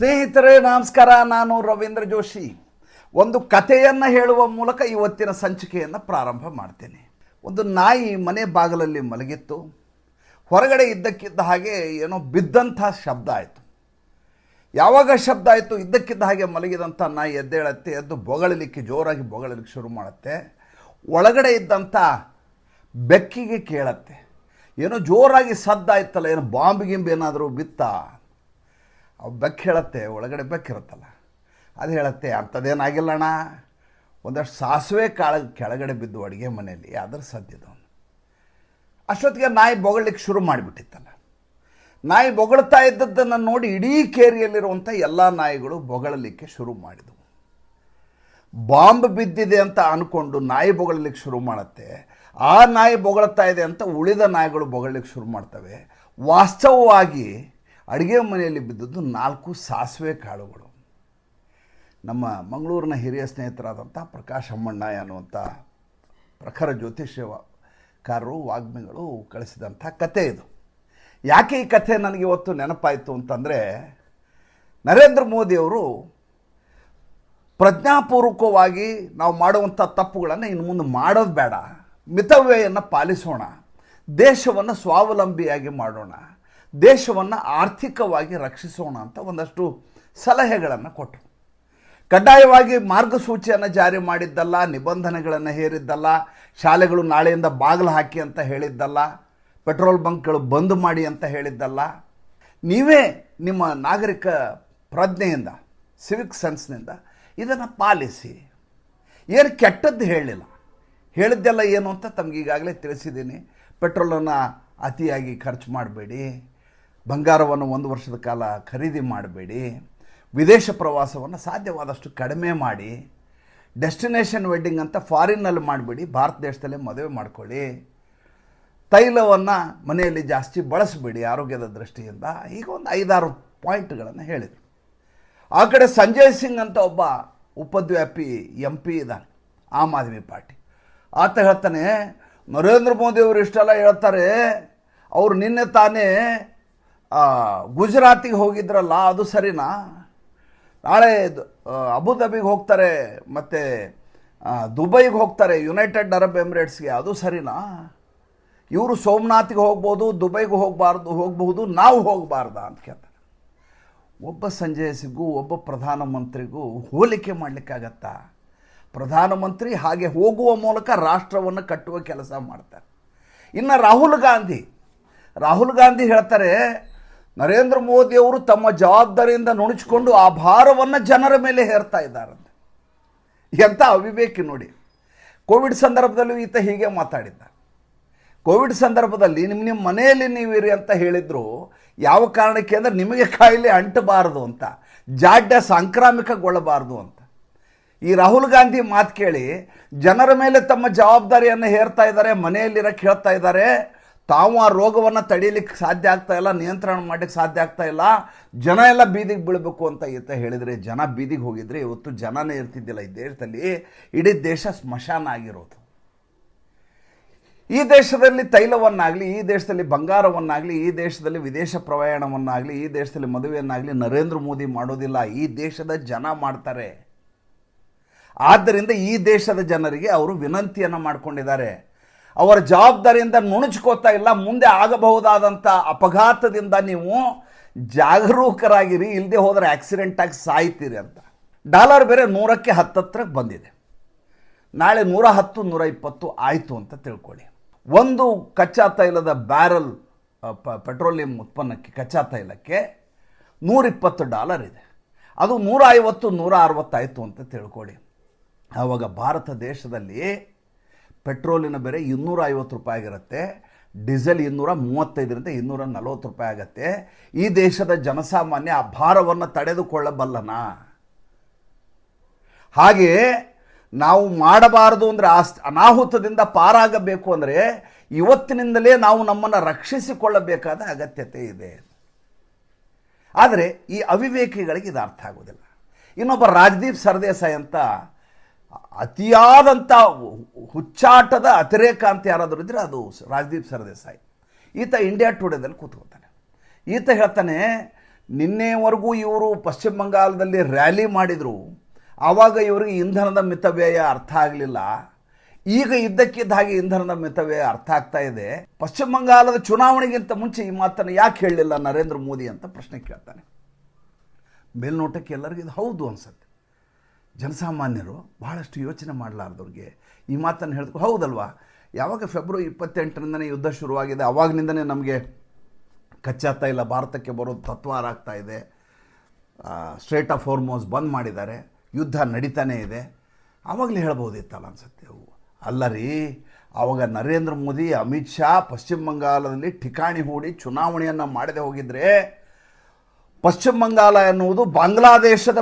ಸ್ನೇಹಿತರೆ ನಮಸ್ಕಾರ. ನಾನು ರವೀಂದ್ರ ಜೋಶಿ. ಒಂದು ಕಥೆಯನ್ನು ಹೇಳುವ ಮೂಲಕ ಇವತ್ತಿನ ಸಂಚಿಕೆಯನ್ನು ಪ್ರಾರಂಭ ಮಾಡ್ತೇನೆ. ಒಂದು ನಾಯಿ ಮನೆ ಬಾಗಿಲಲ್ಲಿ ಮಲಗಿತ್ತು. ಹೊರಗಡೆ ಇದ್ದಕ್ಕಿದ್ದ ಹಾಗೆ ಏನೋ ಬಿದ್ದಂಥ ಶಬ್ದ ಆಯಿತು. ಯಾವಾಗ ಶಬ್ದ ಆಯಿತು, ಇದ್ದಕ್ಕಿದ್ದ ಹಾಗೆ ಮಲಗಿದಂಥ ನಾಯಿ ಎದ್ದೇಳತ್ತೆ, ಎದ್ದು ಬೊಗಳಲಿಕ್ಕೆ ಜೋರಾಗಿ ಬೊಗಳಲಿಕ್ಕೆ ಶುರು ಮಾಡುತ್ತೆ. ಒಳಗಡೆ ಇದ್ದಂಥ ಬೆಕ್ಕಿಗೆ ಕೇಳತ್ತೆ, ಏನೋ ಜೋರಾಗಿ ಸದ್ದಾಯ್ತಲ್ಲ, ಏನೋ ಬಾಂಬ್ ಗಿಂಬ್ ಏನಾದರೂ ಬಿತ್ತ. ಅವು ಬೆಕ್ಕು ಹೇಳತ್ತೆ, ಒಳಗಡೆ ಬೆಕ್ಕಿರುತ್ತಲ್ಲ, ಅದು ಹೇಳತ್ತೆ, ಅಂಥದ್ದೇನಾಗಿಲ್ಲಣ್ಣ, ಒಂದಷ್ಟು ಸಾಸಿವೆ ಕಾಳು ಕೆಳಗಡೆ ಬಿದ್ದು ಅಡುಗೆ ಮನೆಯಲ್ಲಿ, ಅದರ ಸದ್ದಿದ್ದು. ಅಷ್ಟೊತ್ತಿಗೆ ನಾಯಿ ಬೊಗಳಲಿಕ್ಕೆ ಶುರು ಮಾಡಿಬಿಟ್ಟಿತ್ತಲ್ಲ. ನಾಯಿ ಬೊಗಳ್ತಾ ಇದ್ದದ್ದನ್ನು ನೋಡಿ ಇಡೀ ಕೇರಿಯಲ್ಲಿರುವಂಥ ಎಲ್ಲ ನಾಯಿಗಳು ಬೊಗಳಲಿಕ್ಕೆ ಶುರು ಮಾಡಿದವು. ಬಾಂಬ್ ಬಿದ್ದಿದೆ ಅಂತ ಅಂದ್ಕೊಂಡು ನಾಯಿ ಬೊಗಳಲಿಕ್ಕೆ ಶುರು ಮಾಡುತ್ತೆ. ಆ ನಾಯಿ ಬೊಗಳ್ತಾ ಇದೆ ಅಂತ ಉಳಿದ ನಾಯಿಗಳು ಬೊಗಳಲಿಕ್ಕೆ ಶುರು ಮಾಡ್ತವೆ. ವಾಸ್ತವವಾಗಿ ಅಡುಗೆ ಮನೆಯಲ್ಲಿ ಬಿದ್ದದ್ದು 4 ಸಾಸಿವೆ ಕಾಳುಗಳು. ನಮ್ಮ ಮಂಗಳೂರಿನ ಹಿರಿಯ ಸ್ನೇಹಿತರಾದಂಥ ಪ್ರಕಾಶ್ ಅಮ್ಮಣ್ಣ ಅನ್ನುವಂಥ ಪ್ರಖರ ಜ್ಯೋತಿಷ್ಯಕಾರರು, ವಾಗ್ಮಿಗಳು ಕಳಿಸಿದಂಥ ಕತೆ ಇದು. ಯಾಕೆ ಈ ಕಥೆ ನನಗೆ ಇವತ್ತು ನೆನಪಾಯಿತು ಅಂತಂದರೆ, ನರೇಂದ್ರ ಮೋದಿಯವರು ಪ್ರಜ್ಞಾಪೂರ್ವಕವಾಗಿ ನಾವು ಮಾಡುವಂಥ ತಪ್ಪುಗಳನ್ನು ಇನ್ನು ಮುಂದೆ ಮಾಡೋದು ಬೇಡ, ಮಿತವ್ಯಯನ್ನು ಪಾಲಿಸೋಣ, ದೇಶವನ್ನು ಸ್ವಾವಲಂಬಿಯಾಗಿ ಮಾಡೋಣ, ದೇಶವನ್ನು ಆರ್ಥಿಕವಾಗಿ ರಕ್ಷಿಸೋಣ ಅಂತ ಒಂದಷ್ಟು ಸಲಹೆಗಳನ್ನು ಕೊಟ್ಟರು. ಕಡ್ಡಾಯವಾಗಿ ಮಾರ್ಗಸೂಚಿಯನ್ನು ಜಾರಿ ಮಾಡಿದ್ದಲ್ಲ, ನಿಬಂಧನೆಗಳನ್ನು ಹೇರಿದ್ದಲ್ಲ, ಶಾಲೆಗಳು ನಾಳೆಯಿಂದ ಬಾಗಿಲು ಹಾಕಿ ಅಂತ ಹೇಳಿದ್ದಲ್ಲ, ಪೆಟ್ರೋಲ್ ಬಂಕ್ಗಳು ಬಂದ್ ಮಾಡಿ ಅಂತ ಹೇಳಿದ್ದಲ್ಲ. ನೀವೇ ನಿಮ್ಮ ನಾಗರಿಕ ಪ್ರಜ್ಞೆಯಿಂದ, ಸಿವಿಕ್ ಸೆನ್ಸ್ನಿಂದ ಇದನ್ನು ಪಾಲಿಸಿ. ಏನು ಕೆಟ್ಟದ್ದು ಹೇಳಿಲ್ಲ, ಹೇಳಿದ್ದೆಲ್ಲ ಏನು ಅಂತ ತಮಗೆ ಈಗಾಗಲೇ ತಿಳಿಸಿದ್ದೀನಿ. ಪೆಟ್ರೋಲನ್ನು ಅತಿಯಾಗಿ ಖರ್ಚು ಮಾಡಬೇಡಿ, ಬಂಗಾರವನ್ನು 1 ವರ್ಷದ ಕಾಲ ಖರೀದಿ ಮಾಡಬೇಡಿ, ವಿದೇಶ ಪ್ರವಾಸವನ್ನು ಸಾಧ್ಯವಾದಷ್ಟು ಕಡಿಮೆ ಮಾಡಿ, ಡೆಸ್ಟಿನೇಷನ್ ವೆಡ್ಡಿಂಗ್ ಅಂತ ಫಾರಿನ್ನಲ್ಲಿ ಮಾಡಬೇಡಿ, ಭಾರತ ದೇಶದಲ್ಲೇ ಮದುವೆ ಮಾಡ್ಕೊಳ್ಳಿ, ತೈಲವನ್ನು ಮನೆಯಲ್ಲಿ ಜಾಸ್ತಿ ಬಳಸಬೇಡಿ ಆರೋಗ್ಯದ ದೃಷ್ಟಿಯಿಂದ. ಈಗ ಒಂದು 5-6 ಪಾಯಿಂಟ್ಗಳನ್ನು ಹೇಳಿದರು. ಆ ಕಡೆ ಸಂಜಯ್ ಸಿಂಗ್ ಅಂತ ಒಬ್ಬ ಉಪದ್ವ್ಯಾಪಿ MP ಇದ್ದಾನೆ, ಆಮ್ ಆದ್ಮಿ ಪಾರ್ಟಿ. ಆತ ಹೇಳ್ತಾನೆ, ನರೇಂದ್ರ ಮೋದಿಯವರು ಇಷ್ಟೆಲ್ಲ ಹೇಳ್ತಾರೆ, ಅವರು ನಿನ್ನೆ ತಾನೇ ಗುಜರಾತಿಗೆ ಹೋಗಿದ್ರಲ್ಲ, ಅದು ಸರಿನಾ? ನಾಳೆ ಅಬುಧಾಬಿಗೆ ಹೋಗ್ತಾರೆ, ಮತ್ತು ದುಬೈಗೆ ಹೋಗ್ತಾರೆ, ಯುನೈಟೆಡ್ ಅರಬ್ ಎಮಿರೇಟ್ಸ್ಗೆ, ಅದು ಸರಿನಾ? ಇವರು ಸೋಮನಾಥ್ಗೆ ಹೋಗ್ಬೋದು, ದುಬೈಗೆ ಹೋಗಬಹುದು, ನಾವು ಹೋಗಬಾರ್ದಾ ಅಂತ ಕೇಳ್ತಾರೆ. ಒಬ್ಬ ಸಂಜಯ್ ಸಿಂಗೂ ಒಬ್ಬ ಪ್ರಧಾನಮಂತ್ರಿಗೂ ಹೋಲಿಕೆ ಮಾಡಲಿಕ್ಕಾಗತ್ತಾ? ಪ್ರಧಾನಮಂತ್ರಿ ಹಾಗೆ ಹೋಗುವ ಮೂಲಕ ರಾಷ್ಟ್ರವನ್ನು ಕಟ್ಟುವ ಕೆಲಸ ಮಾಡ್ತಾರೆ. ಇನ್ನು ರಾಹುಲ್ ಗಾಂಧಿ ಹೇಳ್ತಾರೆ, ನರೇಂದ್ರ ಮೋದಿಯವರು ತಮ್ಮ ಜವಾಬ್ದಾರಿಯಿಂದ ನುಣುಚಿಕೊಂಡು ಆ ಭಾರವನ್ನು ಜನರ ಮೇಲೆ ಹೇರ್ತಾ ಇದ್ದಾರಂತೆ. ಎಂಥ ಅವಿವೇಕಿ ನೋಡಿ. ಕೋವಿಡ್ ಸಂದರ್ಭದಲ್ಲೂ ಈತ ಹೀಗೆ ಮಾತಾಡಿದ್ದ. ಕೋವಿಡ್ ಸಂದರ್ಭದಲ್ಲಿ ನಿಮ್ಮ ಮನೆಯಲ್ಲಿ ನೀವಿರಿ ಅಂತ ಹೇಳಿದ್ರು. ಯಾವ ಕಾರಣಕ್ಕೆ ಅಂದರೆ ನಿಮಗೆ ಕಾಯಿಲೆ ಅಂಟಬಾರದು ಅಂತ, ಜಾಡ್ಯ ಸಾಂಕ್ರಾಮಿಕಗೊಳ್ಳಬಾರ್ದು ಅಂತ. ಈ ರಾಹುಲ್ ಗಾಂಧಿ ಮಾತು ಕೇಳಿ ಜನರ ಮೇಲೆ ತಮ್ಮ ಜವಾಬ್ದಾರಿಯನ್ನು ಹೇರ್ತಾ ಇದ್ದಾರೆ, ಮನೆಯಲ್ಲಿರಕ್ಕೆ ಹೇಳ್ತಾ ಇದ್ದಾರೆ. ತಾವು ಆ ರೋಗವನ್ನು ತಡೀಲಿಕ್ಕೆ ಸಾಧ್ಯ ಆಗ್ತಾ ಇಲ್ಲ, ನಿಯಂತ್ರಣ ಮಾಡಲಿಕ್ಕೆ ಸಾಧ್ಯ ಆಗ್ತಾ ಇಲ್ಲ, ಜನ ಎಲ್ಲ ಬೀದಿಗೆ ಬೀಳಬೇಕು ಅಂತ ಈತ ಹೇಳಿದರೆ, ಜನ ಬೀದಿಗೆ ಹೋಗಿದ್ರೆ ಇವತ್ತು ಜನನೇ ಇರ್ತಿದ್ದಿಲ್ಲ ಈ ದೇಶದಲ್ಲಿ. ಇಡೀ ದೇಶ ಸ್ಮಶಾನ ಆಗಿರೋದು. ಈ ದೇಶದಲ್ಲಿ ತೈಲವನ್ನಾಗಲಿ, ಈ ದೇಶದಲ್ಲಿ ಬಂಗಾರವನ್ನಾಗಲಿ, ಈ ದೇಶದಲ್ಲಿ ವಿದೇಶ ಪ್ರಯಾಣವನ್ನಾಗಲಿ, ಈ ದೇಶದಲ್ಲಿ ಮದುವೆಯನ್ನಾಗಲಿ ನರೇಂದ್ರ ಮೋದಿ ಮಾಡೋದಿಲ್ಲ, ಈ ದೇಶದ ಜನ ಮಾಡ್ತಾರೆ. ಆದ್ದರಿಂದ ಈ ದೇಶದ ಜನರಿಗೆ ಅವರು ವಿನಂತಿಯನ್ನು ಮಾಡಿಕೊಂಡಿದ್ದಾರೆ, ಅವರ ಜವಾಬ್ದಾರಿಯಿಂದ ನುಣುಚ್ಕೋತಾ ಇಲ್ಲ. ಮುಂದೆ ಆಗಬಹುದಾದಂಥ ಅಪಘಾತದಿಂದ ನೀವು ಜಾಗರೂಕರಾಗಿರಿ, ಇಲ್ಲದೆ ಹೋದರೆ ಆಕ್ಸಿಡೆಂಟ್ ಆಗಿ ಸಾಯ್ತೀರಿ ಅಂತ. ಡಾಲರ್ ಬೇರೆ 100ಕ್ಕೆ ಹತ್ತತ್ರಕ್ಕೆ ಬಂದಿದೆ. ನಾಳೆ 110, 120 ಆಯಿತು ಅಂತ ತಿಳ್ಕೊಳ್ಳಿ. ಒಂದು ಕಚ್ಚಾ ತೈಲದ ಬ್ಯಾರಲ್ ಪೆಟ್ರೋಲಿಯಂ ಉತ್ಪನ್ನಕ್ಕೆ, ಕಚ್ಚಾ ತೈಲಕ್ಕೆ $120 ಇದೆ. ಅದು 150, 160 ಆಯಿತು ಅಂತ ತಿಳ್ಕೊಳ್ಳಿ. ಆವಾಗ ಭಾರತ ದೇಶದಲ್ಲಿ ಪೆಟ್ರೋಲಿನ ಬೆಲೆ $250 ಆಗಿರುತ್ತೆ, ಡೀಸೆಲ್ 235ರಿಂದ $240 ಆಗುತ್ತೆ. ಈ ದೇಶದ ಜನಸಾಮಾನ್ಯ ಆ ಭಾರವನ್ನು ತಡೆದುಕೊಳ್ಳಬಲ್ಲನ? ಹಾಗೆಯೇ ನಾವು ಮಾಡಬಾರದು ಅಂದರೆ, ಅನಾಹುತದಿಂದ ಪಾರಾಗಬೇಕು ಅಂದರೆ ಇವತ್ತಿನಿಂದಲೇ ನಾವು ನಮ್ಮನ್ನು ರಕ್ಷಿಸಿಕೊಳ್ಳಬೇಕಾದ ಅಗತ್ಯತೆ ಇದೆ. ಆದರೆ ಈ ಅವಿವೇಕಿಗಳಿಗೆ ಇದು ಅರ್ಥ ಆಗೋದಿಲ್ಲ. ಇನ್ನೊಬ್ಬ ರಾಜದೀಪ್ ಸರ್ದೇಸಾಯಿ ಅಂತ ಅತಿಯಾದಂಥ ಹುಚ್ಚಾಟದ ಅತಿರೇಕ ಅಂತ ಯಾರಾದರೂ ಇದ್ದರೆ ಅದು ರಾಜದೀಪ್ ಸರ್ದೇಸಾಯಿ. ಈತ ಇಂಡಿಯಾ ಟುಡೇದಲ್ಲಿ ಕೂತ್ಕೊತಾನೆ. ಈತ ಹೇಳ್ತಾನೆ, ನಿನ್ನೆವರೆಗೂ ಇವರು ಪಶ್ಚಿಮ ಬಂಗಾಳದಲ್ಲಿ ರ್ಯಾಲಿ ಮಾಡಿದರು, ಆವಾಗ ಇವರಿಗೆ ಇಂಧನದ ಮಿತವ್ಯಯ ಅರ್ಥ ಆಗಲಿಲ್ಲ. ಈಗ ಇದ್ದಕ್ಕಿದ್ದ ಹಾಗೆ ಇಂಧನದ ಮಿತವ್ಯಯ ಅರ್ಥ ಆಗ್ತಾ ಇದೆ. ಪಶ್ಚಿಮ ಬಂಗಾಳದ ಚುನಾವಣೆಗಿಂತ ಮುಂಚೆ ಈ ಮಾತನ್ನು ಯಾಕೆ ಹೇಳಲಿಲ್ಲ ನರೇಂದ್ರ ಮೋದಿ ಅಂತ ಪ್ರಶ್ನೆ ಕೇಳ್ತಾನೆ. ಮೇಲ್ನೋಟಕ್ಕೆ ಎಲ್ಲರಿಗೂ ಇದು ಹೌದು ಅನ್ಸುತ್ತೆ. ಜನಸಾಮಾನ್ಯರು ಬಹಳಷ್ಟು ಯೋಚನೆ ಮಾಡಲಾರ್ದವ್ರಿಗೆ ಈ ಮಾತನ್ನು ಹೇಳಿದ್ರು ಹೌದಲ್ವಾ, ಯಾವಾಗ ಫೆಬ್ರವರಿ 28ರಿಂದನೇ ಯುದ್ಧ ಶುರುವಾಗಿದೆ, ಆವಾಗಿನಿಂದನೇ ನಮಗೆ ಕಚ್ಚಾ ತೈಲ ಭಾರತಕ್ಕೆ ಬರೋದು ತತ್ವಾರ ಆಗ್ತಾ ಇದೆ. ಸ್ಟ್ರೇಟ್ ಆಫ್ ಹಾರ್ಮೋಸ್ ಬಂದ್ ಮಾಡಿದ್ದಾರೆ, ಯುದ್ಧ ನಡೀತಾನೇ ಇದೆ. ಆವಾಗಲೇ ಹೇಳ್ಬೋದಿತ್ತಲ್ಲ ಅನ್ಸುತ್ತೆ. ಅಲ್ಲ ರೀ, ಆವಾಗ ನರೇಂದ್ರ ಮೋದಿ, ಅಮಿತ್ ಶಾ ಪಶ್ಚಿಮ ಬಂಗಾಳದಲ್ಲಿ ಠಿಕಾಣಿ ಹೂಡಿ ಚುನಾವಣೆಯನ್ನು ಮಾಡದೆ ಹೋಗಿದ್ರೆ ಪಶ್ಚಿಮ ಬಂಗಾಳ ಎನ್ನುವುದು ಬಾಂಗ್ಲಾದೇಶದ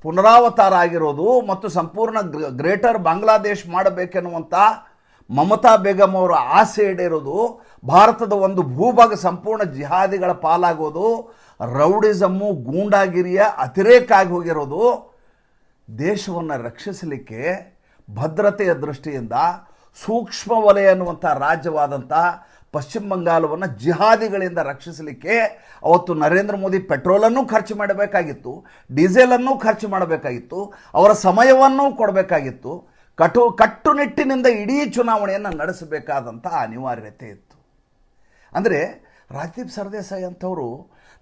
ಪುನರಾವತಾರ ಆಗಿರೋದು ಮತ್ತು ಸಂಪೂರ್ಣ ಗ್ರೇಟರ್ ಬಾಂಗ್ಲಾದೇಶ್ ಮಾಡಬೇಕೆನ್ನುವಂಥ ಮಮತಾ ಬೇಗಂ ಅವರ ಆಸೆ ಈಡೇರೋದು, ಭಾರತದ ಒಂದು ಭೂಭಾಗ ಸಂಪೂರ್ಣ ಜಿಹಾದಿಗಳ ಪಾಲಾಗೋದು, ರೌಡಿಸಮ್ಮು ಗೂಂಡಾಗಿರಿಯ ಅತಿರೇಕ ಆಗಿ ಹೋಗಿರೋದು, ದೇಶವನ್ನು ರಕ್ಷಿಸಲಿಕ್ಕೆ ಭದ್ರತೆಯ ದೃಷ್ಟಿಯಿಂದ ಸೂಕ್ಷ್ಮ ವಲಯ ಅನ್ನುವಂಥ ರಾಜ್ಯವಾದಂಥ ಪಶ್ಚಿಮ ಬಂಗಾಳವನ್ನು ಜಿಹಾದಿಗಳಿಂದ ರಕ್ಷಿಸಲಿಕ್ಕೆ ಅವತ್ತು ನರೇಂದ್ರ ಮೋದಿ ಪೆಟ್ರೋಲನ್ನು ಖರ್ಚು ಮಾಡಬೇಕಾಗಿತ್ತು, ಡೀಸೆಲನ್ನು ಖರ್ಚು ಮಾಡಬೇಕಾಗಿತ್ತು, ಅವರ ಸಮಯವನ್ನೂ ಕೊಡಬೇಕಾಗಿತ್ತು. ಕಟ್ಟುನಿಟ್ಟಿನಿಂದ ಇಡೀ ಚುನಾವಣೆಯನ್ನು ನಡೆಸಬೇಕಾದಂಥ ಅನಿವಾರ್ಯತೆ ಇತ್ತು. ಅಂದರೆ ರಾಜದೀಪ್ ಸರ್ದೇಸಾಯಿ ಅಂಥವರು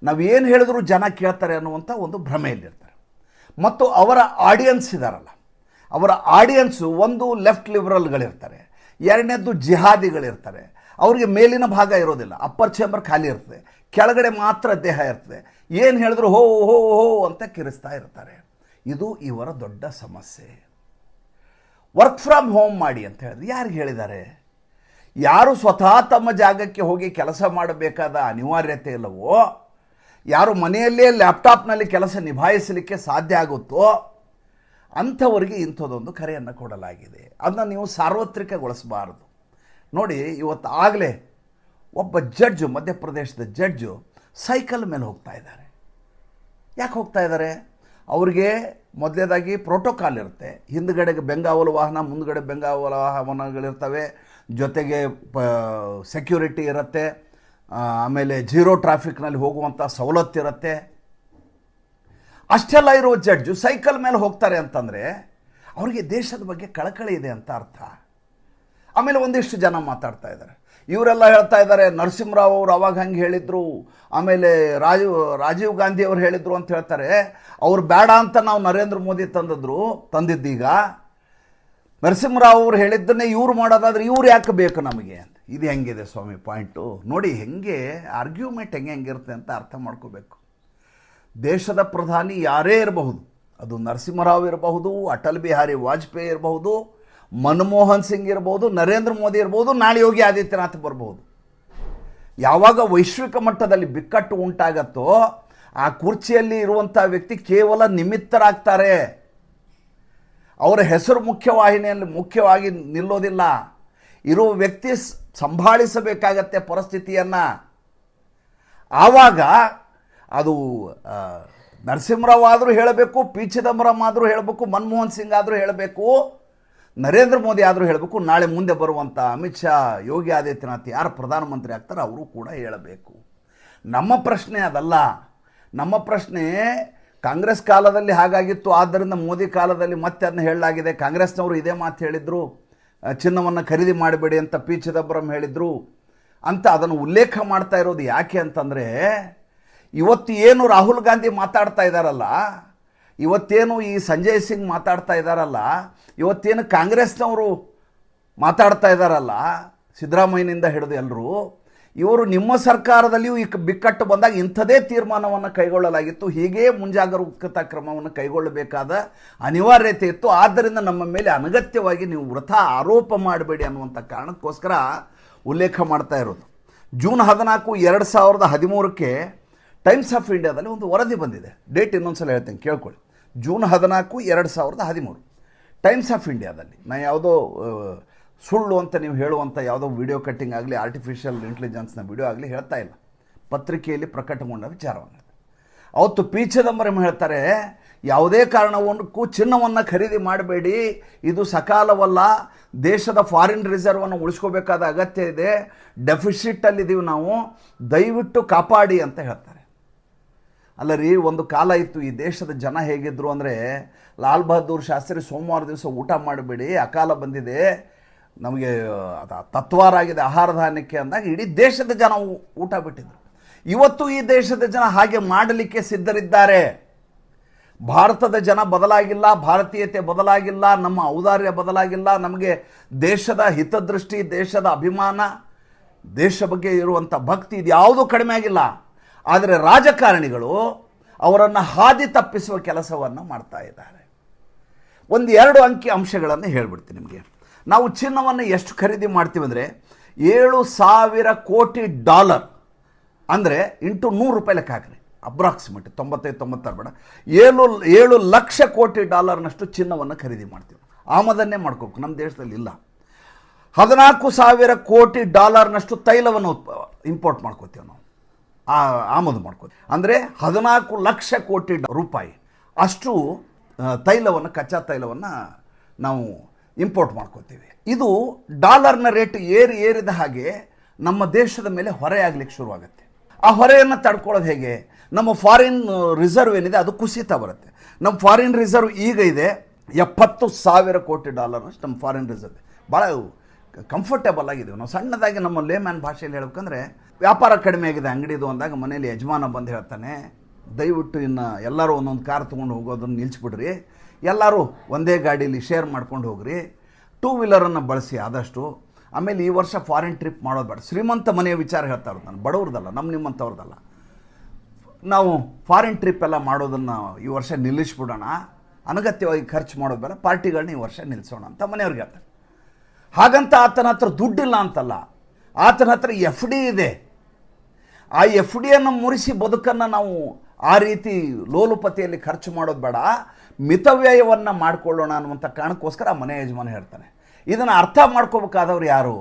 ನಾವೇನು ಹೇಳಿದ್ರು ಜನ ಕೇಳ್ತಾರೆ ಅನ್ನುವಂಥ ಒಂದು ಭ್ರಮೆಯಲ್ಲಿರ್ತಾರೆ. ಮತ್ತು ಅವರ ಆಡಿಯನ್ಸ್ ಇದ್ದಾರಲ್ಲ, ಅವರ ಆಡಿಯನ್ಸು ಒಂದು ಲೆಫ್ಟ್ ಲಿಬರಲ್ಗಳಿರ್ತಾರೆ, ಎರಡನೇದ್ದು ಜಿಹಾದಿಗಳಿರ್ತಾರೆ. ಅವರಿಗೆ ಮೇಲಿನ ಭಾಗ ಇರೋದಿಲ್ಲ, ಅಪ್ಪರ್ ಚೇಂಬರ್ ಖಾಲಿ ಇರ್ತದೆ, ಕೆಳಗಡೆ ಮಾತ್ರ ದೇಹ ಇರ್ತದೆ. ಏನು ಹೇಳಿದ್ರು ಹೋ ಹೋ ಹೋ ಅಂತ ಕಿರಿಸ್ತಾ ಇರ್ತಾರೆ. ಇದು ಇವರ ದೊಡ್ಡ ಸಮಸ್ಯೆ. ವರ್ಕ್ ಫ್ರಮ್ ಹೋಮ್ ಮಾಡಿ ಅಂತ ಹೇಳಿದ್ರೆ ಯಾರಿಗೆ ಹೇಳಿದ್ದಾರೆ? ಯಾರು ಸ್ವತಃ ತಮ್ಮ ಜಾಗಕ್ಕೆ ಹೋಗಿ ಕೆಲಸ ಮಾಡಬೇಕಾದ ಅನಿವಾರ್ಯತೆ ಇಲ್ಲವೋ, ಯಾರು ಮನೆಯಲ್ಲೇ ಲ್ಯಾಪ್ಟಾಪ್ನಲ್ಲಿ ಕೆಲಸ ನಿಭಾಯಿಸಲಿಕ್ಕೆ ಸಾಧ್ಯ ಆಗುತ್ತೋ ಅಂಥವರಿಗೆ ಇಂಥದ್ದೊಂದು ಕರೆಯನ್ನು ಕೊಡಲಾಗಿದೆ. ಅದನ್ನು ನೀವು ಸಾರ್ವತ್ರಿಕಗೊಳಿಸಬಾರದು. ನೋಡಿ, ಇವತ್ತು ಆಗಲೇ ಒಬ್ಬ ಜಡ್ಜು, ಮಧ್ಯಪ್ರದೇಶದ ಜಡ್ಜು ಸೈಕಲ್ ಮೇಲೆ ಹೋಗ್ತಾ ಇದ್ದಾರೆ. ಯಾಕೆ ಹೋಗ್ತಾ ಇದ್ದಾರೆ? ಅವ್ರಿಗೆ ಮೊದಲೇದಾಗಿ ಪ್ರೋಟೋಕಾಲ್ ಇರುತ್ತೆ. ಹಿಂದುಗಡೆಗೆ ಬೆಂಗಾವಲು ವಾಹನ, ಮುಂದುಗಡೆ ಬೆಂಗಾವಲು ವಾಹನಗಳಿರ್ತವೆ, ಜೊತೆಗೆ ಸೆಕ್ಯೂರಿಟಿ ಇರುತ್ತೆ, ಆಮೇಲೆ ಜೀರೋ ಟ್ರಾಫಿಕ್ನಲ್ಲಿ ಹೋಗುವಂಥ ಸವಲತ್ತಿರುತ್ತೆ. ಅಷ್ಟೆಲ್ಲ ಇರೋ ಜಡ್ಜು ಸೈಕಲ್ ಮೇಲೆ ಹೋಗ್ತಾರೆ ಅಂತಂದರೆ ಅವರಿಗೆ ದೇಶದ ಬಗ್ಗೆ ಕಳಕಳಿ ಇದೆ ಅಂತ ಅರ್ಥ. ಆಮೇಲೆ ಒಂದಿಷ್ಟು ಜನ ಮಾತಾಡ್ತಾ ಇದ್ದಾರೆ, ಇವರೆಲ್ಲ ಹೇಳ್ತಾ ಇದ್ದಾರೆ ನರಸಿಂಹರಾವ್ ಅವರು ಅವಾಗ ಹಂಗೆ ಹೇಳಿದರು, ಆಮೇಲೆ ರಾಜೀವ್ ಗಾಂಧಿ ಅವರು ಹೇಳಿದರು ಅಂತ ಹೇಳ್ತಾರೆ. ಅವ್ರು ಬೇಡ ಅಂತ ನಾವು ನರೇಂದ್ರ ಮೋದಿ ತಂದಿದ್ದೀಗ ನರಸಿಂಹರಾವ್ ಅವರು ಹೇಳಿದ್ದನ್ನೇ ಇವ್ರು ಮಾಡೋದಾದ್ರೆ ಇವ್ರು ಯಾಕೆ ಬೇಕು ನಮಗೆ ಅಂತ. ಇದು ಹೆಂಗಿದೆ ಸ್ವಾಮಿ ಪಾಯಿಂಟು? ನೋಡಿ ಹೆಂಗೆ ಆರ್ಗ್ಯುಮೆಂಟ್ ಹೆಂಗಿರುತ್ತೆ ಅಂತ ಅರ್ಥ ಮಾಡ್ಕೋಬೇಕು. ದೇಶದ ಪ್ರಧಾನಿ ಯಾರೇ ಇರಬಹುದು, ಅದು ನರಸಿಂಹರಾವ್ ಇರಬಹುದು, ಅಟಲ್ ಬಿಹಾರಿ ವಾಜಪೇಯಿ ಇರಬಹುದು, ಮನಮೋಹನ್ ಸಿಂಗ್ ಇರಬಹುದು, ನರೇಂದ್ರ ಮೋದಿ ಇರಬಹುದು, ನಾಳೆ ಯೋಗಿ ಆದಿತ್ಯನಾಥ್ ಬರಬಹುದು. ಯಾವಾಗ ವೈಶ್ವಿಕ ಮಟ್ಟದಲ್ಲಿ ಬಿಕ್ಕಟ್ಟು ಉಂಟಾಗತ್ತೋ ಆ ಕುರ್ಚಿಯಲ್ಲಿ ಇರುವಂಥ ವ್ಯಕ್ತಿ ಕೇವಲ ನಿಮಿತ್ತರಾಗ್ತಾರೆ. ಅವರ ಹೆಸರು ಮುಖ್ಯವಾಗಿ ನಿಲ್ಲೋದಿಲ್ಲ. ಇರುವ ವ್ಯಕ್ತಿ ಸಂಭಾಳಿಸಬೇಕಾಗತ್ತೆ ಪರಿಸ್ಥಿತಿಯನ್ನು. ಆವಾಗ ಅದು ನರಸಿಂಹರಾವ್ ಆದರೂ ಹೇಳಬೇಕು, ಪಿ ಚಿದಂಬರಂ ಆದರೂ ಹೇಳಬೇಕು, ಮನಮೋಹನ್ ಸಿಂಗ್ ಆದರೂ ಹೇಳಬೇಕು, ನರೇಂದ್ರ ಮೋದಿ ಆದರೂ ಹೇಳಬೇಕು, ನಾಳೆ ಮುಂದೆ ಬರುವಂಥ ಅಮಿತ್ ಶಾ, ಯೋಗಿ ಆದಿತ್ಯನಾಥ್ ಯಾರು ಪ್ರಧಾನಮಂತ್ರಿ ಆಗ್ತಾರೆ ಅವರು ಕೂಡ ಹೇಳಬೇಕು. ನಮ್ಮ ಪ್ರಶ್ನೆ ಅದಲ್ಲ. ನಮ್ಮ ಪ್ರಶ್ನೆ ಕಾಂಗ್ರೆಸ್ ಕಾಲದಲ್ಲಿ ಹಾಗಾಗಿತ್ತು, ಆದ್ದರಿಂದ ಮೋದಿ ಕಾಲದಲ್ಲಿ ಮತ್ತೆ ಅದನ್ನ ಹೇಳಲಾಗಿದೆ. ಕಾಂಗ್ರೆಸ್ನವರು ಇದೇ ಮಾತು ಹೇಳಿದರು, ಚಿನ್ನವನ್ನು ಖರೀದಿ ಮಾಡಬೇಡಿ ಅಂತ ಪಿ ಚಿದಂಬರಂ ಹೇಳಿದರು ಅಂತ ಅದನ್ನು ಉಲ್ಲೇಖ ಮಾಡ್ತಾ ಇರೋದು ಯಾಕೆ ಅಂತಂದರೆ, ಇವತ್ತು ಏನು ರಾಹುಲ್ ಗಾಂಧಿ ಮಾತಾಡ್ತಾ ಇದ್ದಾರಲ್ಲ, ಇವತ್ತೇನು ಈ ಸಂಜಯ್ ಸಿಂಗ್ ಮಾತಾಡ್ತಾ ಇದ್ದಾರಲ್ಲ, ಇವತ್ತೇನು ಕಾಂಗ್ರೆಸ್ನವರು ಮಾತಾಡ್ತಾ ಇದ್ದಾರಲ್ಲ, ಸಿದ್ದರಾಮಯ್ಯನಿಂದ ಹಿಡಿದು ಎಲ್ಲರೂ, ಇವರು ನಿಮ್ಮ ಸರ್ಕಾರದಲ್ಲಿಯೂ ಈ ಬಿಕ್ಕಟ್ಟು ಬಂದಾಗ ಇಂಥದೇ ತೀರ್ಮಾನವನ್ನು ಕೈಗೊಳ್ಳಲಾಗಿತ್ತು, ಹೀಗೇ ಮುಂಜಾಗರೂಕತಾ ಕ್ರಮವನ್ನು ಕೈಗೊಳ್ಳಬೇಕಾದ ಅನಿವಾರ್ಯತೆ ಇತ್ತು, ಆದ್ದರಿಂದ ನಮ್ಮ ಮೇಲೆ ಅನಗತ್ಯವಾಗಿ ನೀವು ವೃಥಾ ಆರೋಪ ಮಾಡಬೇಡಿ ಅನ್ನುವಂಥ ಕಾರಣಕ್ಕೋಸ್ಕರ ಉಲ್ಲೇಖ ಮಾಡ್ತಾ ಇರೋದು. ಜೂನ್ 14, 2013ಕ್ಕೆ ಟೈಮ್ಸ್ ಆಫ್ ಇಂಡಿಯಾದಲ್ಲಿ ಒಂದು ವರದಿ ಬಂದಿದೆ. ಡೇಟ್ ಇನ್ನೊಂದು ಸಲ ಹೇಳ್ತೀನಿ, ಕೇಳ್ಕೊಳ್ಳಿ. ಜೂನ್ 14, 2013 ಟೈಮ್ಸ್ ಆಫ್ ಇಂಡಿಯಾದಲ್ಲಿ. ನಾನು ಯಾವುದೋ ಸುಳ್ಳು ಅಂತ ನೀವು ಹೇಳುವಂಥ ಯಾವುದೋ ವಿಡಿಯೋ ಕಟ್ಟಿಂಗ್ ಆಗಲಿ, ಆರ್ಟಿಫಿಷಿಯಲ್ ಇಂಟೆಲಿಜೆನ್ಸ್ನ ವಿಡಿಯೋ ಆಗಲಿ ಹೇಳ್ತಾ ಇಲ್ಲ, ಪತ್ರಿಕೆಯಲ್ಲಿ ಪ್ರಕಟಗೊಂಡ ವಿಚಾರವನ್ನು. ಅವತ್ತು ಪಿ ಚಿದಂಬರಂ ಹೇಳ್ತಾರೆ, ಯಾವುದೇ ಕಾರಣಕ್ಕೂ ಚಿನ್ನವನ್ನು ಖರೀದಿ ಮಾಡಬೇಡಿ, ಇದು ಸಕಾಲವಲ್ಲ, ದೇಶದ ಫಾರಿನ್ ರಿಸರ್ವನ್ನು ಉಳಿಸ್ಕೋಬೇಕಾದ ಅಗತ್ಯ ಇದೆ, ಡೆಫಿಸಿಟಲ್ಲಿದ್ದೀವಿ ನಾವು, ದಯವಿಟ್ಟು ಕಾಪಾಡಿ ಅಂತ ಹೇಳ್ತಾರೆ. ಅಲ್ಲ ರೀ, ಒಂದು ಕಾಲ ಇತ್ತು ಈ ದೇಶದ ಜನ ಹೇಗಿದ್ರು ಅಂದರೆ, ಲಾಲ್ ಬಹದ್ದೂರ್ ಶಾಸ್ತ್ರಿ ಸೋಮವಾರ ದಿವಸ ಊಟ ಮಾಡಬೇಡಿ, ಅಕಾಲ ಬಂದಿದೆ, ನಮಗೆ ತತ್ವಾರ ಆಗಿದೆ ಆಹಾರ ಧಾನ್ಯಕ್ಕೆ ಅಂದಾಗ ಇಡೀ ದೇಶದ ಜನ ಊಟ ಬಿಟ್ಟಿದ್ರು. ಇವತ್ತು ಈ ದೇಶದ ಜನ ಹಾಗೆ ಮಾಡಲಿಕ್ಕೆ ಸಿದ್ಧರಿದ್ದಾರೆ. ಭಾರತದ ಜನ ಬದಲಾಗಿಲ್ಲ, ಭಾರತೀಯತೆ ಬದಲಾಗಿಲ್ಲ, ನಮ್ಮ ಔದಾರ್ಯ ಬದಲಾಗಿಲ್ಲ. ನಮಗೆ ದೇಶದ ಹಿತದೃಷ್ಟಿ, ದೇಶದ ಅಭಿಮಾನ, ದೇಶ ಬಗ್ಗೆ ಇರುವಂಥ ಭಕ್ತಿ ಇದು ಯಾವುದೂ ಕಡಿಮೆ ಆಗಿಲ್ಲ. ಆದರೆ ರಾಜಕಾರಣಿಗಳು ಅವರನ್ನು ಹಾದಿ ತಪ್ಪಿಸುವ ಕೆಲಸವನ್ನು ಮಾಡ್ತಾ ಇದ್ದಾರೆ. ಒಂದು 2 ಅಂಕಿ ಅಂಶಗಳನ್ನು ಹೇಳ್ಬಿಡ್ತೀನಿ ನಿಮಗೆ. ನಾವು ಚಿನ್ನವನ್ನು ಎಷ್ಟು ಖರೀದಿ ಮಾಡ್ತೀವಿ ಅಂದರೆ, $7,000 ಕೋಟಿ, ಅಂದರೆ ಇಂಟು 100 ರೂಪಾಯಿ ಲೆಕ್ಕ ಹಾಕ್ರಿ, ಅಪ್ರಾಕ್ಸಿಮೇಟ್ 95-96 ಬೇಡ, 7 ಲಕ್ಷ ಕೋಟಿ ಡಾಲರ್ನಷ್ಟು ಚಿನ್ನವನ್ನು ಖರೀದಿ ಮಾಡ್ತೀವಿ. ಆಮದನ್ನೇ ಮಾಡ್ಕೋಬೇಕು, ನಮ್ಮ ದೇಶದಲ್ಲಿ ಇಲ್ಲ. 14,000 ಕೋಟಿ ಡಾಲರ್ನಷ್ಟು ತೈಲವನ್ನು ಇಂಪೋರ್ಟ್ ಮಾಡ್ಕೋತೀವಿ ನಾವು, ಆಮದು ಮಾಡ್ಕೋತೀವಿ. ಅಂದರೆ 14 ಲಕ್ಷ ಕೋಟಿ ರೂಪಾಯಿ ಅಷ್ಟು ತೈಲವನ್ನು, ಕಚ್ಚಾ ತೈಲವನ್ನು ನಾವು ಇಂಪೋರ್ಟ್ ಮಾಡ್ಕೋತೀವಿ. ಇದು ಡಾಲರ್ನ ರೇಟ್ ಏರಿದ ಹಾಗೆ ನಮ್ಮ ದೇಶದ ಮೇಲೆ ಹೊರೆ ಆಗಲಿಕ್ಕೆ ಶುರುವಾಗುತ್ತೆ. ಆ ಹೊರೆಯನ್ನು ತಡ್ಕೊಳ್ಳೋದು ಹೇಗೆ? ನಮ್ಮ ಫಾರಿನ್ ರಿಸರ್ವ್ ಏನಿದೆ ಅದು ಕುಸಿತಾ ಬರುತ್ತೆ. ನಮ್ಮ ಫಾರಿನ್ ರಿಸರ್ವ್ ಈಗ ಇದೆ $70,000 ಕೋಟಿ ಅಷ್ಟು ನಮ್ಮ ಫಾರಿನ್ ರಿಸರ್ವ್. ಭಾಳ ಕಂಫರ್ಟೇಬಲ್ ಆಗಿದ್ದೀವಿ ನಾವು. ಸಣ್ಣದಾಗಿ ನಮ್ಮ ಲೇಮ್ಯಾನ್ ಭಾಷೆಯಲ್ಲಿ ಹೇಳ್ಬೇಕಂದ್ರೆ, ವ್ಯಾಪಾರ ಕಡಿಮೆ ಆಗಿದೆ ಅಂಗಡಿದು ಅಂದಾಗ ಮನೇಲಿ ಯಜಮಾನ ಬಂದು ಹೇಳ್ತಾನೆ, ದಯವಿಟ್ಟು ಇನ್ನು ಎಲ್ಲರೂ ಒಂದೊಂದು ಕಾರ್ ತೊಗೊಂಡು ಹೋಗೋದನ್ನು ನಿಲ್ಲಿಸ್ಬಿಡ್ರಿ, ಎಲ್ಲರೂ ಒಂದೇ ಗಾಡೀಲಿ ಶೇರ್ ಮಾಡ್ಕೊಂಡು ಹೋಗ್ರಿ, 2 ವೀಲರನ್ನು ಬಳಸಿ ಆದಷ್ಟು. ಆಮೇಲೆ ಈ ವರ್ಷ ಫಾರಿನ್ ಟ್ರಿಪ್ ಮಾಡೋದು ಬೇಡ. ಶ್ರೀಮಂತ ಮನೆಯ ವಿಚಾರ ಹೇಳ್ತಾ ಇರೋದು ನಾನು, ಬಡವ್ರದಲ್ಲ, ನಿಮ್ಮಂಥವ್ರದಲ್ಲ. ನಾವು ಫಾರಿನ್ ಟ್ರಿಪ್ ಎಲ್ಲ ಮಾಡೋದನ್ನು ಈ ವರ್ಷ ನಿಲ್ಲಿಸ್ಬಿಡೋಣ, ಅನಗತ್ಯವಾಗಿ ಖರ್ಚು ಮಾಡೋದು ಬೇಡ, ಪಾರ್ಟಿಗಳನ್ನ ಈ ವರ್ಷ ನಿಲ್ಲಿಸೋಣ ಅಂತ ಮನೆಯವ್ರಿಗೆ ಹೇಳ್ತಾರೆ. ಹಾಗಂತ ಆತನ ಹತ್ರ ದುಡ್ಡಿಲ್ಲ ಅಂತಲ್ಲ, ಆತನ ಹತ್ರ FD ಇದೆ. ಆ FDಯನ್ನು ಮುರಿಸಿ ಬದುಕನ್ನು ನಾವು ಆ ರೀತಿ ಲೋಲುಪತಿಯಲ್ಲಿ ಖರ್ಚು ಮಾಡೋದು ಬೇಡ, ಮಿತವ್ಯಯವನ್ನು ಮಾಡಿಕೊಳ್ಳೋಣ ಅನ್ನುವಂಥ ಕಾರಣಕ್ಕೋಸ್ಕರ ಆ ಮನೆ ಯಜಮಾನ ಹೇಳ್ತಾನೆ. ಇದನ್ನು ಅರ್ಥ ಮಾಡ್ಕೋಬೇಕಾದವ್ರು ಯಾರು?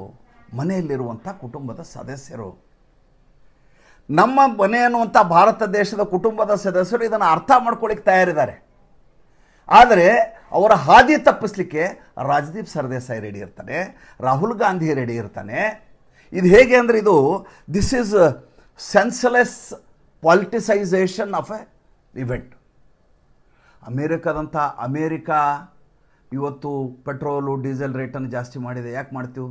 ಮನೆಯಲ್ಲಿರುವಂಥ ಕುಟುಂಬದ ಸದಸ್ಯರು. ನಮ್ಮ ಮನೆ ಅನ್ನುವಂಥ ಭಾರತ ದೇಶದ ಕುಟುಂಬದ ಸದಸ್ಯರು ಇದನ್ನು ಅರ್ಥ ಮಾಡ್ಕೊಳ್ಳಿಕ್ಕೆ ತಯಾರಿದ್ದಾರೆ. ಆದರೆ ಅವರ ಹಾದಿ ತಪ್ಪಿಸ್ಲಿಕ್ಕೆ ರಾಜದೀಪ್ ಸರ್ದೇಸಾಯಿ ರೆಡಿ ಇರ್ತಾನೆ, ರಾಹುಲ್ ಗಾಂಧಿ ರೆಡಿ ಇರ್ತಾನೆ. ಇದು ಹೇಗೆ ಅಂದರೆ, this is senseless politicisation of a event. America ಇವತ್ತು ಪೆಟ್ರೋಲು ಡೀಸೆಲ್ ರೇಟನ್ನು ಜಾಸ್ತಿ ಮಾಡಿದೆ. ಯಾಕೆ ಮಾಡ್ತೀವಿ?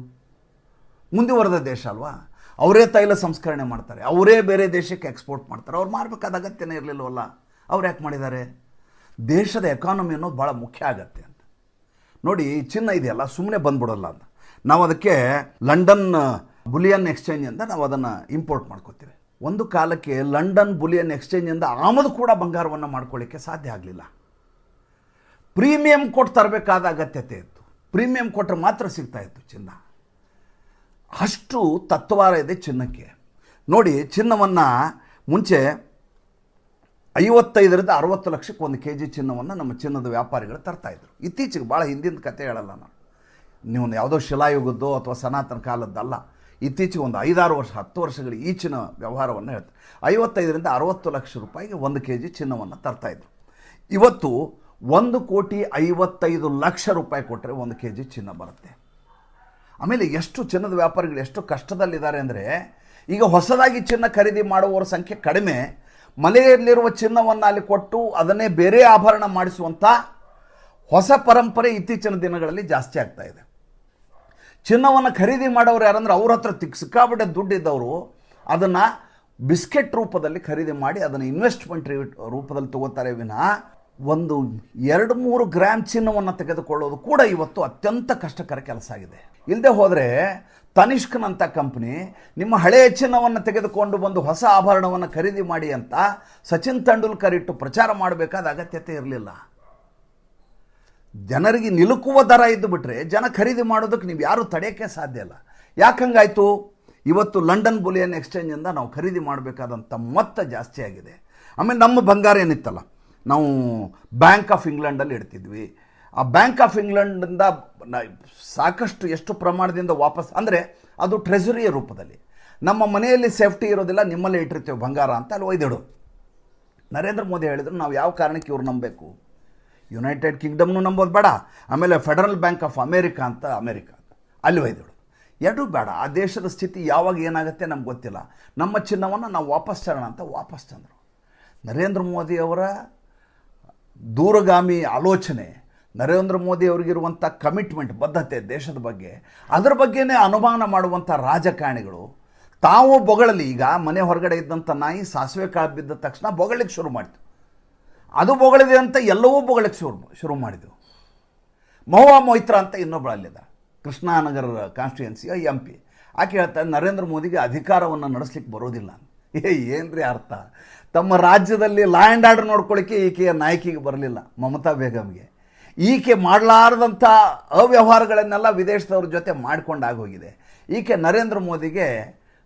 ಮುಂದುವರೆದ ದೇಶ ಅಲ್ವಾ, ಅವರೇ ತೈಲ ಸಂಸ್ಕರಣೆ ಮಾಡ್ತಾರೆ, ಅವರೇ ಬೇರೆ ದೇಶಕ್ಕೆ ಎಕ್ಸ್ಪೋರ್ಟ್ ಮಾಡ್ತಾರೆ. ಅವ್ರು ಮಾರಬೇಕಾದ ಅಗತ್ಯನೇ ಇರಲಿಲ್ಲವಲ್ಲ, ಅವ್ರು ಯಾಕೆ ಮಾಡಿದ್ದಾರೆ? ದೇಶದ ಎಕಾನಮಿ ಅನ್ನೋದು ಭಾಳ ಮುಖ್ಯ ಆಗತ್ತೆ ಅಂತ ನೋಡಿ. ಚಿನ್ನ ಇದೆಯಲ್ಲ ಸುಮ್ಮನೆ ಬಂದ್ಬಿಡೋಲ್ಲ ಅಂತ. ನಾವು ಅದಕ್ಕೆ ಲಂಡನ್ ಬುಲಿಯನ್ ಎಕ್ಸ್ಚೇಂಜಿಂದ ನಾವು ಅದನ್ನು ಇಂಪೋರ್ಟ್ ಮಾಡ್ಕೋತೀವಿ. ಒಂದು ಕಾಲಕ್ಕೆ ಲಂಡನ್ ಬುಲಿಯನ್ ಎಕ್ಸ್ಚೇಂಜಿಂದ ಆಮದು ಕೂಡ ಬಂಗಾರವನ್ನು ಮಾಡ್ಕೊಳ್ಳಿಕ್ಕೆ ಸಾಧ್ಯ ಆಗಲಿಲ್ಲ. ಪ್ರೀಮಿಯಂ ಕೊಟ್ಟು ತರಬೇಕಾದ ಅಗತ್ಯತೆ ಇತ್ತು. ಪ್ರೀಮಿಯಂ ಕೊಟ್ಟರೆ ಮಾತ್ರ ಸಿಗ್ತಾ ಇತ್ತು ಚಿನ್ನ. ಅಷ್ಟು ತತ್ವಾರ ಇದೆ ಚಿನ್ನಕ್ಕೆ. ನೋಡಿ, ಚಿನ್ನವನ್ನು ಮುಂಚೆ 55-60 ಲಕ್ಷಕ್ಕೆ 1 kg ಚಿನ್ನವನ್ನು ನಮ್ಮ ಚಿನ್ನದ ವ್ಯಾಪಾರಿಗಳು ತರ್ತಾಯಿದ್ರು. ಇತ್ತೀಚೆಗೆ, ಭಾಳ ಹಿಂದಿನ ಕತೆ ಹೇಳಲ್ಲ ನಾನು, ನೀವು ಯಾವುದೋ ಶಿಲಾಯುಗದ್ದೋ ಅಥವಾ ಸನಾತನ ಕಾಲದ್ದಲ್ಲ, ಇತ್ತೀಚೆಗೆ ಒಂದು 5-6 ವರ್ಷ 10 ವರ್ಷಗಳ ಈಚಿನ ವ್ಯವಹಾರವನ್ನು ಹೇಳ್ತಾರೆ. 55-60 ಲಕ್ಷ ರೂಪಾಯಿಗೆ 1 kg ಚಿನ್ನವನ್ನು ತರ್ತಾಯಿದ್ರು. ಇವತ್ತು 1,55 ಲಕ್ಷ ರೂಪಾಯಿ ಕೊಟ್ಟರೆ 1 kg ಚಿನ್ನ ಬರುತ್ತೆ. ಆಮೇಲೆ ಎಷ್ಟು ಚಿನ್ನದ ವ್ಯಾಪಾರಿಗಳು ಎಷ್ಟು ಕಷ್ಟದಲ್ಲಿದ್ದಾರೆ ಅಂದರೆ, ಈಗ ಹೊಸದಾಗಿ ಚಿನ್ನ ಖರೀದಿ ಮಾಡುವವರ ಸಂಖ್ಯೆ ಕಡಿಮೆ, ಮನೆಯಲ್ಲಿರುವ ಚಿನ್ನವನ್ನು ಅಲ್ಲಿ ಕೊಟ್ಟು ಅದನ್ನೇ ಬೇರೆ ಆಭರಣ ಮಾಡಿಸುವಂಥ ಹೊಸ ಪರಂಪರೆ ಇತ್ತೀಚಿನ ದಿನಗಳಲ್ಲಿ ಜಾಸ್ತಿ ಆಗ್ತಾ ಇದೆ. ಚಿನ್ನವನ್ನು ಖರೀದಿ ಮಾಡೋರು ಯಾರಂದ್ರೆ, ಅವ್ರ ಹತ್ರ ಸಿಕ್ಕಾಬಿಟ್ಟೆ ದುಡ್ಡಿದ್ದವರು ಅದನ್ನು ಬಿಸ್ಕೆಟ್ ರೂಪದಲ್ಲಿ ಖರೀದಿ ಮಾಡಿ ಅದನ್ನು ಇನ್ವೆಸ್ಟ್ಮೆಂಟ್ ರೂಪದಲ್ಲಿ ತಗೋತಾರೆ ವಿನಃ, ಒಂದು 2-3 ಗ್ರಾಮ್ ಚಿನ್ನವನ್ನು ತೆಗೆದುಕೊಳ್ಳೋದು ಕೂಡ ಇವತ್ತು ಅತ್ಯಂತ ಕಷ್ಟಕರ ಕೆಲಸ ಆಗಿದೆ. ಇಲ್ಲದೆ ಹೋದರೆ ತನಿಷ್ಕ್ನಂಥ ಕಂಪ್ನಿ ನಿಮ್ಮ ಹಳೆಯ ಚಿನ್ನವನ್ನು ತೆಗೆದುಕೊಂಡು ಬಂದು ಹೊಸ ಆಭರಣವನ್ನು ಖರೀದಿ ಮಾಡಿ ಅಂತ ಸಚಿನ್ ತೆಂಡೂಲ್ಕರ್ ಇಟ್ಟು ಪ್ರಚಾರ ಮಾಡಬೇಕಾದ ಅಗತ್ಯತೆ ಇರಲಿಲ್ಲ. ಜನರಿಗೆ ನಿಲುಕುವ ದರ ಇದ್ದು ಬಿಟ್ಟರೆ ಜನ ಖರೀದಿ ಮಾಡೋದಕ್ಕೆ ನೀವು ಯಾರೂ ತಡೆಯೋಕ್ಕೆ ಸಾಧ್ಯ ಇಲ್ಲ. ಯಾಕೆ ಹಂಗಾಯಿತು? ಇವತ್ತು ಲಂಡನ್ ಬುಲಿಯನ್ ಎಕ್ಸ್ಚೇಂಜಿಂದ ನಾವು ಖರೀದಿ ಮಾಡಬೇಕಾದಂಥ ಮೊತ್ತ ಜಾಸ್ತಿ ಆಗಿದೆ. ಆಮೇಲೆ ನಮ್ಮ ಬಂಗಾರ ಏನಿತ್ತಲ್ಲ, ನಾವು ಬ್ಯಾಂಕ್ ಆಫ್ ಇಂಗ್ಲೆಂಡಲ್ಲಿ ಇಡ್ತಿದ್ವಿ. ಆ ಬ್ಯಾಂಕ್ ಆಫ್ ಇಂಗ್ಲೆಂಡಿಂದ ಸಾಕಷ್ಟು ಎಷ್ಟು ಪ್ರಮಾಣದಿಂದ ವಾಪಸ್, ಅಂದರೆ ಅದು ಟ್ರೆಜರಿಯ ರೂಪದಲ್ಲಿ, ನಮ್ಮ ಮನೆಯಲ್ಲಿ ಸೇಫ್ಟಿ ಇರೋದಿಲ್ಲ, ನಿಮ್ಮಲ್ಲೇ ಇಟ್ಟಿರ್ತೀವಿ ಬಂಗಾರ ಅಂತ ಅಲ್ಲಿ ಒಯ್ದಿಡು. ನರೇಂದ್ರ ಮೋದಿ ಹೇಳಿದ್ರು, ನಾವು ಯಾವ ಕಾರಣಕ್ಕೆ ಇವ್ರು ನಂಬಬೇಕು? ಯುನೈಟೆಡ್ ಕಿಂಗ್ಡಮ್ನು ನಂಬೋದು ಬೇಡ, ಆಮೇಲೆ ಫೆಡರಲ್ ಬ್ಯಾಂಕ್ ಆಫ್ ಅಮೇರಿಕಾ ಅಂತ ಅಲ್ಲಿ ಒಯ್ದಿಡು. ಎರಡೂ ಬೇಡ. ಆ ದೇಶದ ಸ್ಥಿತಿ ಯಾವಾಗ ಏನಾಗುತ್ತೆ ನಮ್ಗೆ ಗೊತ್ತಿಲ್ಲ, ನಮ್ಮ ಚಿನ್ನವನ್ನು ನಾವು ವಾಪಸ್ ತರೋಣ ಅಂತ ವಾಪಸ್ ತಂದರು. ನರೇಂದ್ರ ಮೋದಿಯವರ ದೂರಗಾಮಿ ಆಲೋಚನೆ, ನರೇಂದ್ರ ಮೋದಿ ಅವರಿಗಿರುವಂಥ ಕಮಿಟ್ಮೆಂಟ್, ಬದ್ಧತೆ ದೇಶದ ಬಗ್ಗೆ, ಅದರ ಬಗ್ಗೆನೇ ಅನುಮಾನ ಮಾಡುವಂಥ ರಾಜಕಾರಣಿಗಳು ತಾವು ಬೊಗಳಲಿ. ಈಗ ಮನೆ ಹೊರಗಡೆ ಇದ್ದಂಥ ನಾಯಿ ಸಾಸಿವೆ ಕಾಳು ಬಿದ್ದ ತಕ್ಷಣ ಬೊಗಳಿಕ್ಕೆ ಶುರು ಮಾಡಿತು. ಅದು ಬೊಗಳಿದೆ ಅಂತ ಎಲ್ಲವೂ ಬೊಗಳಿಕ್ಕೆ ಶುರು ಮಾಡಿದೆವು. ಮಹುವಾ ಮೊಯ್ತ್ರಾ ಅಂತ ಇನ್ನೊಬ್ಬಳಲ್ಲಿದ್ದ, ಕೃಷ್ಣಾನಗರ ಕಾನ್ಸ್ಟಿಟ್ಯೂನ್ಸಿಯ MP. ಆಕೆ ಹೇಳ್ತಾರೆ ನರೇಂದ್ರ ಮೋದಿಗೆ ಅಧಿಕಾರವನ್ನು ನಡೆಸಲಿಕ್ಕೆ ಬರೋದಿಲ್ಲ. ಏನ್ರಿ ಅರ್ಥ? ತಮ್ಮ ರಾಜ್ಯದಲ್ಲಿ ಲಾ ಆ್ಯಂಡ್ ಆರ್ಡರ್ ನೋಡ್ಕೊಳ್ಳಿಕ್ಕೆ ಈಕೆಯ ನಾಯಕಿಗೆ ಬರಲಿಲ್ಲ, ಮಮತಾ ಬೇಗಮ್ಗೆ. ಈಕೆ ಮಾಡಲಾರದಂಥ ಅವ್ಯವಹಾರಗಳನ್ನೆಲ್ಲ ವಿದೇಶದವ್ರ ಜೊತೆ ಮಾಡ್ಕೊಂಡು ಆಗೋಗಿದೆ. ಈಕೆ ನರೇಂದ್ರ ಮೋದಿಗೆ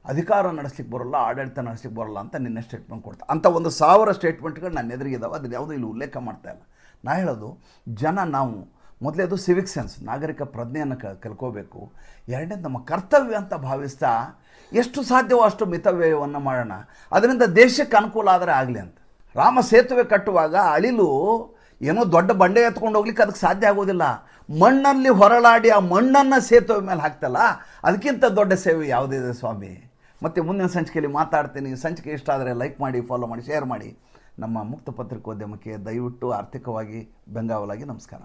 ಅಧಿಕಾರ ನಡೆಸ್ಲಿಕ್ಕೆ ಬರೋಲ್ಲ, ಆಡಳಿತ ನಡೆಸ್ಲಿಕ್ಕೆ ಬರೋಲ್ಲ ಅಂತ ನಿನ್ನೆ ಸ್ಟೇಟ್ಮೆಂಟ್ ಕೊಡ್ತಾ. ಅಂಥ 1,000 ಸ್ಟೇಟ್ಮೆಂಟ್ಗಳು ನನ್ನ ಎದುರಿಗಿದ್ದಾವೆ. ಅದನ್ನು ಯಾವುದೂ ಇಲ್ಲಿ ಉಲ್ಲೇಖ ಮಾಡ್ತಾ ಇಲ್ಲ. ನಾ ಹೇಳೋದು, ನಾವು ಮೊದಲೇದು ಸಿವಿಕ್ ಸೆನ್ಸ್, ನಾಗರಿಕ ಪ್ರಜ್ಞೆಯನ್ನು ಕಲ್ಕೋಬೇಕು. ಎರಡನೇದು ನಮ್ಮ ಕರ್ತವ್ಯ ಅಂತ ಭಾವಿಸ್ತಾ ಎಷ್ಟು ಸಾಧ್ಯವೋ ಅಷ್ಟು ಮಿತವ್ಯಯವನ್ನು ಮಾಡೋಣ, ಅದರಿಂದ ದೇಶಕ್ಕೆ ಅನುಕೂಲ ಆದರೆ ಆಗಲಿ ಅಂತ. ರಾಮ ಸೇತುವೆ ಕಟ್ಟುವಾಗ ಅಳಿಲು ಏನೋ ದೊಡ್ಡ ಬಂಡೆ ಎತ್ಕೊಂಡು ಹೋಗ್ಲಿಕ್ಕೆ ಅದಕ್ಕೆ ಸಾಧ್ಯ ಆಗೋದಿಲ್ಲ. ಮಣ್ಣಲ್ಲಿ ಹೊರಳಾಡಿ ಆ ಮಣ್ಣನ್ನು ಸೇತುವೆ ಮೇಲೆ ಹಾಕ್ತಲ್ಲ, ಅದಕ್ಕಿಂತ ದೊಡ್ಡ ಸೇವೆ ಯಾವುದಿದೆ ಸ್ವಾಮಿ. ಮತ್ತು ಮುಂದಿನ ಸಂಚಿಕೆಯಲ್ಲಿ ಮಾತಾಡ್ತೀನಿ. ಸಂಚಿಕೆ ಇಷ್ಟ ಆದರೆ ಲೈಕ್ ಮಾಡಿ, ಫಾಲೋ ಮಾಡಿ, ಶೇರ್ ಮಾಡಿ. ನಮ್ಮ ಮುಕ್ತ ಪತ್ರಿಕೋದ್ಯಮಕ್ಕೆ ದಯವಿಟ್ಟು ಆರ್ಥಿಕವಾಗಿ ಬೆಂಗಾವಲಾಗಿ ನಮಸ್ಕಾರ.